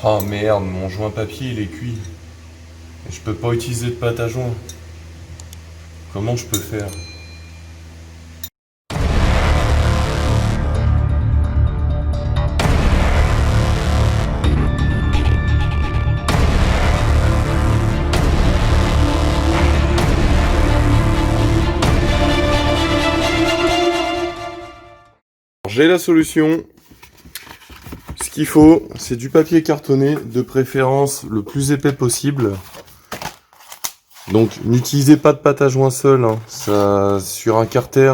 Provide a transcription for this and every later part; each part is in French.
Ah merde, mon joint papier il est cuit. Et je peux pas utiliser de pâte à joint. Comment je peux faire? J'ai la solution. Ce qu'il faut, c'est du papier cartonné, de préférence le plus épais possible. Donc n'utilisez pas de pâte à joint seule, hein. Ça, sur un carter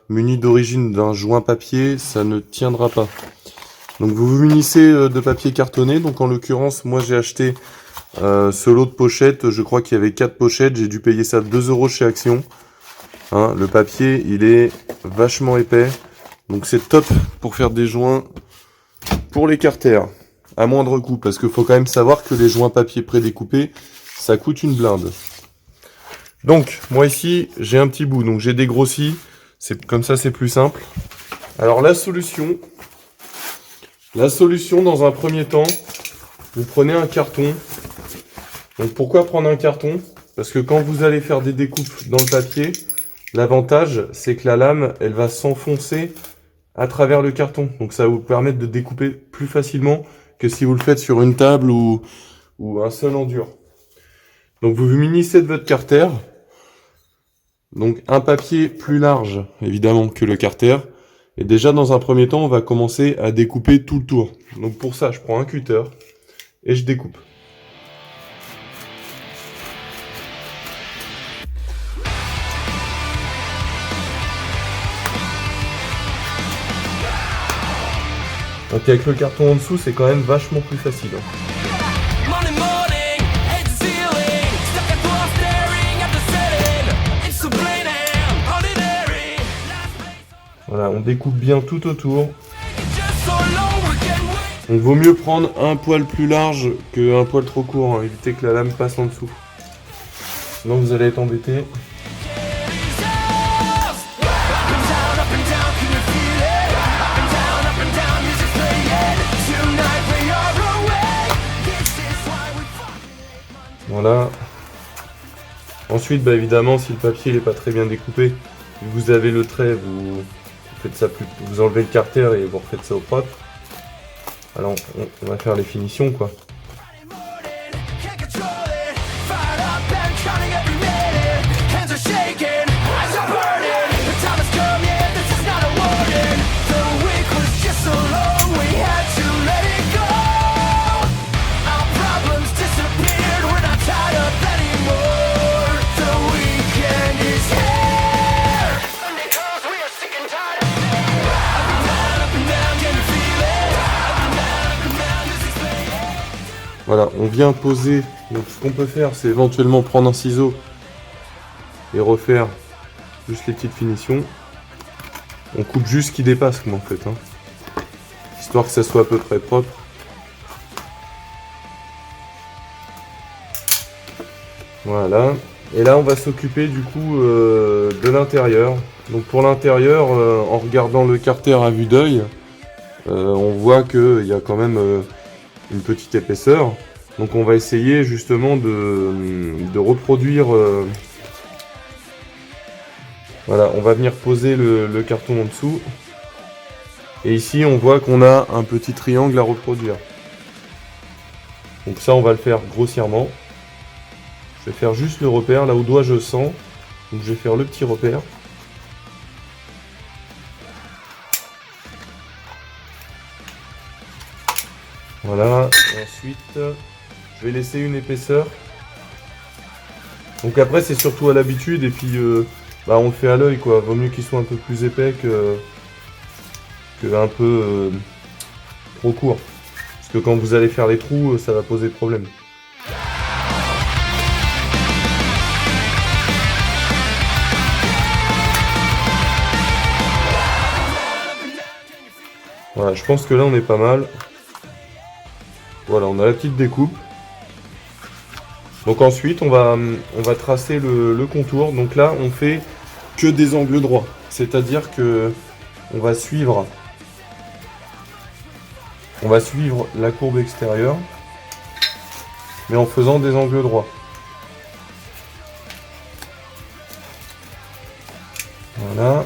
muni d'origine d'un joint papier, ça ne tiendra pas. Donc vous vous munissez de papier cartonné. Donc en l'occurrence, moi j'ai acheté ce lot de pochettes. Je crois qu'il y avait 4 pochettes. J'ai dû payer ça 2 € chez Action. Hein, le papier, il est vachement épais. Donc c'est top pour faire des joints pour les carters. À moindre coût. Parce qu'il faut quand même savoir que les joints papier prédécoupés, ça coûte une blinde. Donc, moi ici, j'ai un petit bout. Donc j'ai dégrossi. Comme ça, c'est plus simple. Alors la solution, dans un premier temps, vous prenez un carton. Donc pourquoi prendre un carton? Parce que quand vous allez faire des découpes dans le papier, l'avantage c'est que la lame, elle va s'enfoncer à travers le carton. Donc ça va vous permettre de découper plus facilement que si vous le faites sur une table ou un seul en dur. Donc vous vous munissez de votre carter. Donc un papier plus large évidemment que le carter. Et déjà dans un premier temps, on va commencer à découper tout le tour. Donc pour ça, je prends un cutter et je découpe. Donc avec le carton en dessous, c'est quand même vachement plus facile. Voilà, on découpe bien tout autour. Donc vaut mieux prendre un poil plus large qu'un poil trop court, hein. Évitez que la lame passe en dessous. Sinon vous allez être embêté. Voilà. Ensuite, bah évidemment, si le papier n'est pas très bien découpé, vous avez le trait, vous faites ça vous enlevez le carter et vous refaites ça au propre. Alors on va faire les finitions quoi. Voilà, on vient poser. Donc ce qu'on peut faire, c'est éventuellement prendre un ciseau et refaire juste les petites finitions. On coupe juste ce qui dépasse, en fait, hein, histoire que ça soit à peu près propre. Voilà. Et là, on va s'occuper du coup de l'intérieur. Donc pour l'intérieur, en regardant le carter à vue d'œil, on voit qu'il y a quand même une petite épaisseur. Donc on va essayer justement de reproduire. Voilà, on va venir poser le carton en dessous. Et ici on voit qu'on a un petit triangle à reproduire. Donc ça on va le faire grossièrement. Je vais faire juste le repère, là où doigt je sens. Donc je vais faire le petit repère. Voilà, et ensuite je vais laisser une épaisseur. Donc après c'est surtout à l'habitude et puis on le fait à l'œil quoi. Vaut mieux qu'il soit un peu plus épais que un peu trop court. Parce que quand vous allez faire les trous, ça va poser problème. Voilà, je pense que là on est pas mal. Voilà, on a la petite découpe. Donc ensuite, on va tracer le contour. Donc là, on fait que des angles droits. C'est-à-dire que on va suivre On va suivre la courbe extérieure, mais en faisant des angles droits. Voilà.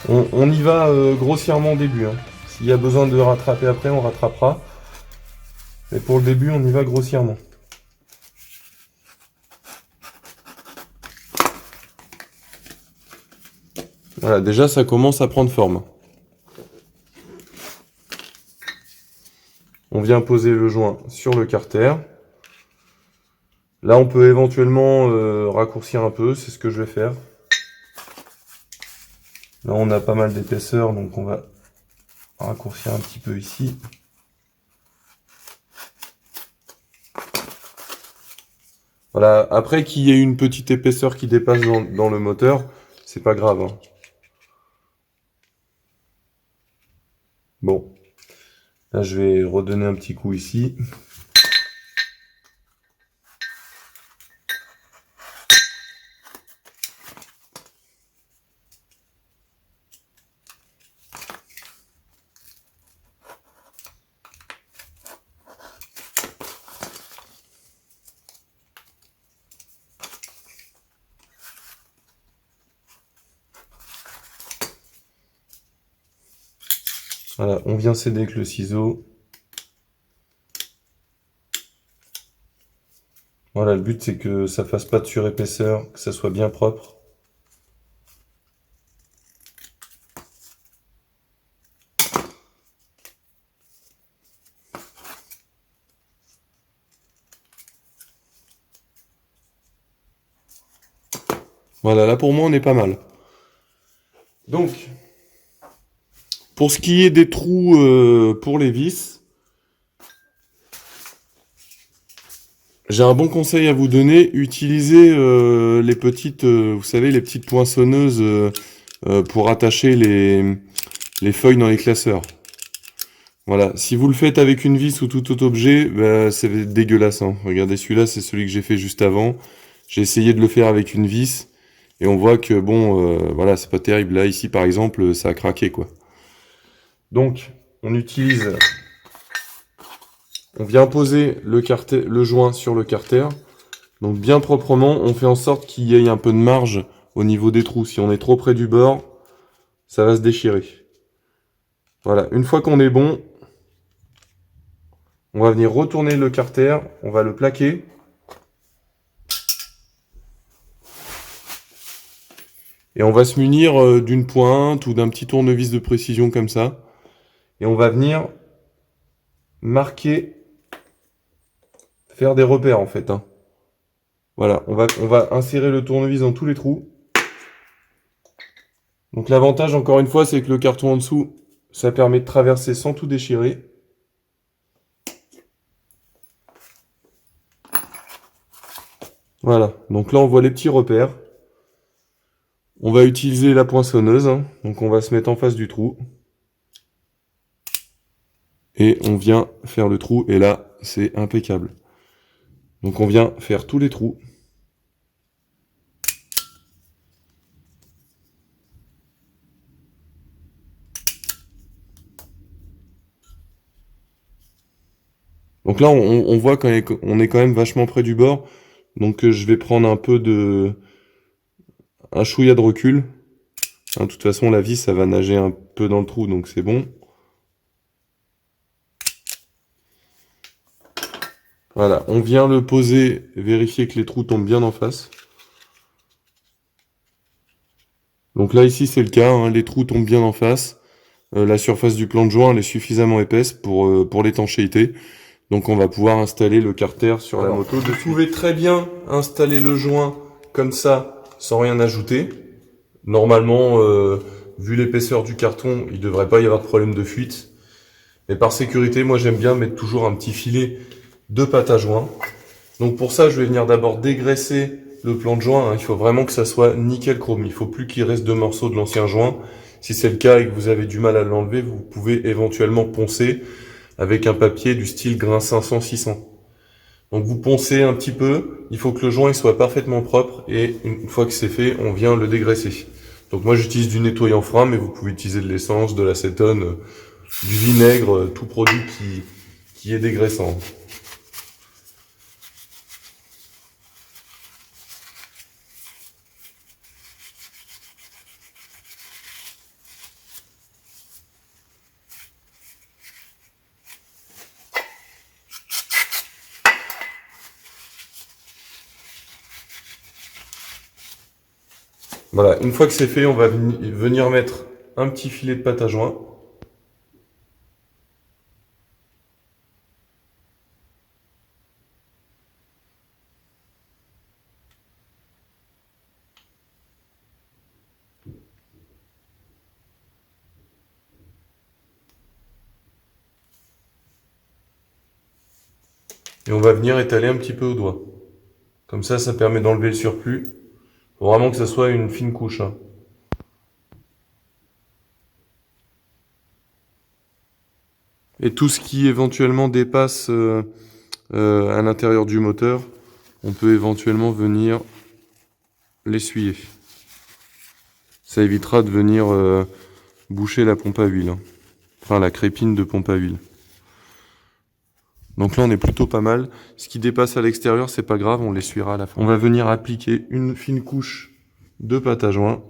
On y va grossièrement au début. Hein. S'il y a besoin de rattraper après, on rattrapera. Mais pour le début, on y va grossièrement. Voilà, déjà ça commence à prendre forme. On vient poser le joint sur le carter. Là, on peut éventuellement raccourcir un peu, c'est ce que je vais faire. Là, on a pas mal d'épaisseur, donc on va raccourcir un petit peu ici. Voilà, après qu'il y ait une petite épaisseur qui dépasse dans le moteur, c'est pas grave. Hein. Bon, là je vais redonner un petit coup ici. Voilà, on vient s'aider avec le ciseau. Voilà, le but c'est que ça fasse pas de surépaisseur, que ça soit bien propre. Voilà, là pour moi on est pas mal. Donc, pour ce qui est des trous pour les vis, j'ai un bon conseil à vous donner. Utilisez les petites, vous savez, les petites poinçonneuses pour attacher les feuilles dans les classeurs. Voilà, si vous le faites avec une vis ou tout autre objet, bah, c'est dégueulasse. Hein. Regardez, celui-là, c'est celui que j'ai fait juste avant. J'ai essayé de le faire avec une vis et on voit que bon, voilà, c'est pas terrible. Là, ici, par exemple, ça a craqué, quoi. Donc, on vient poser le joint sur le carter. Donc, bien proprement, on fait en sorte qu'il y ait un peu de marge au niveau des trous. Si on est trop près du bord, ça va se déchirer. Voilà, une fois qu'on est bon, on va venir retourner le carter, on va le plaquer. Et on va se munir d'une pointe ou d'un petit tournevis de précision comme ça. Et on va venir marquer, faire des repères en fait. Hein. Voilà, on va insérer le tournevis dans tous les trous. Donc l'avantage encore une fois, c'est que le carton en dessous, ça permet de traverser sans tout déchirer. Voilà, donc là on voit les petits repères. On va utiliser la poinçonneuse, hein. Donc on va se mettre en face du trou. Et on vient faire le trou, et là, c'est impeccable. Donc on vient faire tous les trous. Donc là, on voit qu'on est quand même vachement près du bord. Donc je vais prendre un chouïa de recul. Hein, de toute façon, la vis, ça va nager un peu dans le trou, donc c'est bon. Voilà, on vient le poser, vérifier que les trous tombent bien en face. Donc là, ici, c'est le cas, hein, les trous tombent bien en face. La surface du plan de joint, elle est suffisamment épaisse pour l'étanchéité. Donc on va pouvoir installer le carter sur la moto. Vous pouvez très bien installer le joint comme ça, sans rien ajouter. Normalement, vu l'épaisseur du carton, il ne devrait pas y avoir de problème de fuite. Mais par sécurité, moi j'aime bien mettre toujours un petit filet de pâte à joint. Donc pour ça, je vais venir d'abord dégraisser le plan de joint. Hein. Il faut vraiment que ça soit nickel chrome. Il faut plus qu'il reste 2 morceaux de l'ancien joint. Si c'est le cas et que vous avez du mal à l'enlever, vous pouvez éventuellement poncer avec un papier du style grain 500-600. Donc vous poncez un petit peu, il faut que le joint il soit parfaitement propre et une fois que c'est fait, on vient le dégraisser. Donc moi j'utilise du nettoyant frein, mais vous pouvez utiliser de l'essence, de l'acétone, du vinaigre, tout produit qui est dégraissant. Voilà, une fois que c'est fait, on va venir mettre un petit filet de pâte à joint. Et on va venir étaler un petit peu au doigt. Comme ça permet d'enlever le surplus. Faut vraiment que ça soit une fine couche, hein. Et tout ce qui éventuellement dépasse à l'intérieur du moteur, on peut éventuellement venir l'essuyer. Ça évitera de venir boucher la pompe à huile, hein. Enfin la crépine de pompe à huile. Donc là on est plutôt pas mal. Ce qui dépasse à l'extérieur, c'est pas grave, on l'essuiera à la fin. On va venir appliquer une fine couche de pâte à joint.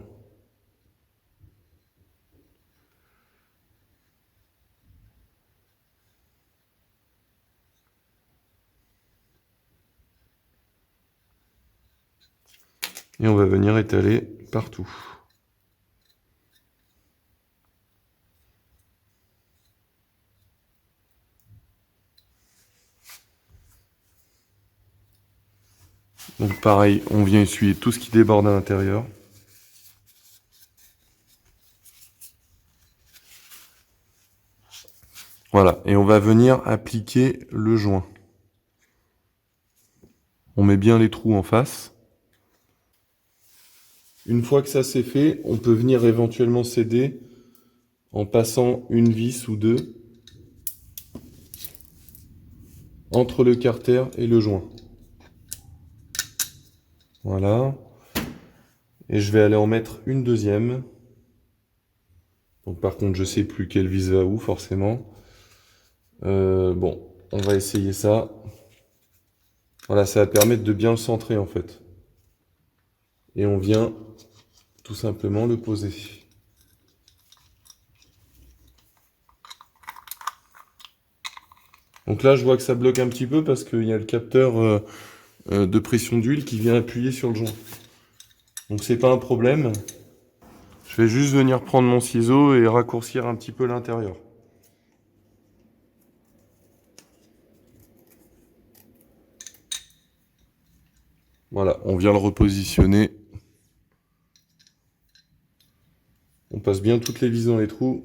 Et on va venir étaler partout. Donc pareil, on vient essuyer tout ce qui déborde à l'intérieur. Voilà, et on va venir appliquer le joint. On met bien les trous en face. Une fois que ça c'est fait, on peut venir éventuellement s'aider en passant une vis ou deux entre le carter et le joint. Voilà. Et je vais aller en mettre une deuxième. Donc par contre, je sais plus quelle vis va où forcément. Bon, on va essayer ça. Voilà, ça va permettre de bien le centrer en fait. Et on vient tout simplement le poser. Donc là, je vois que ça bloque un petit peu parce qu'il y a le capteur de pression d'huile qui vient appuyer sur le joint. Donc c'est pas un problème. Je vais juste venir prendre mon ciseau et raccourcir un petit peu l'intérieur. Voilà, on vient le repositionner. On passe bien toutes les vis dans les trous.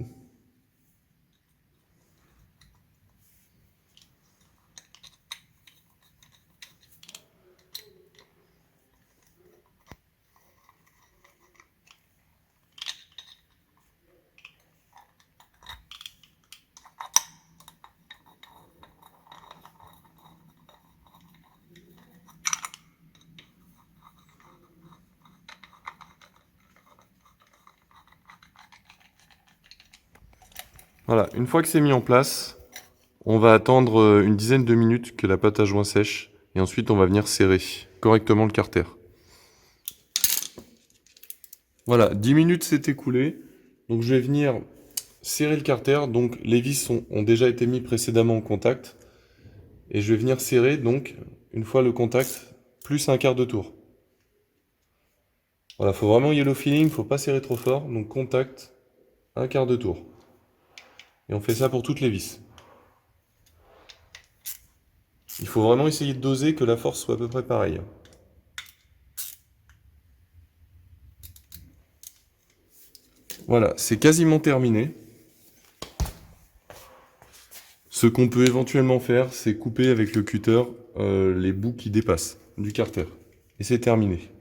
Voilà, une fois que c'est mis en place, on va attendre une dizaine de minutes que la pâte à joint sèche. Et ensuite, on va venir serrer correctement le carter. Voilà, 10 minutes s'est écoulé. Donc je vais venir serrer le carter. Donc les vis ont déjà été mis précédemment en contact. Et je vais venir serrer, donc, une fois le contact, plus un quart de tour. Voilà, faut vraiment yellow feeling, faut pas serrer trop fort. Donc contact, un quart de tour. Et on fait ça pour toutes les vis. Il faut vraiment essayer de doser que la force soit à peu près pareille. Voilà, c'est quasiment terminé. Ce qu'on peut éventuellement faire, c'est couper avec le cutter les bouts qui dépassent du carter. Et c'est terminé.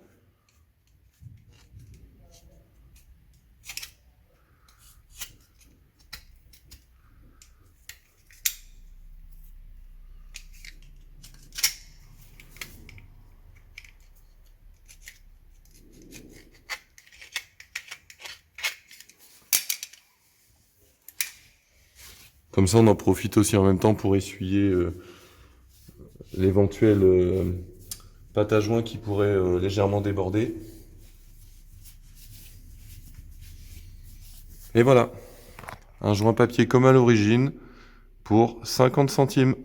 Comme ça, on en profite aussi en même temps pour essuyer l'éventuelle pâte à joint qui pourrait légèrement déborder. Et voilà, un joint papier comme à l'origine pour 50 centimes.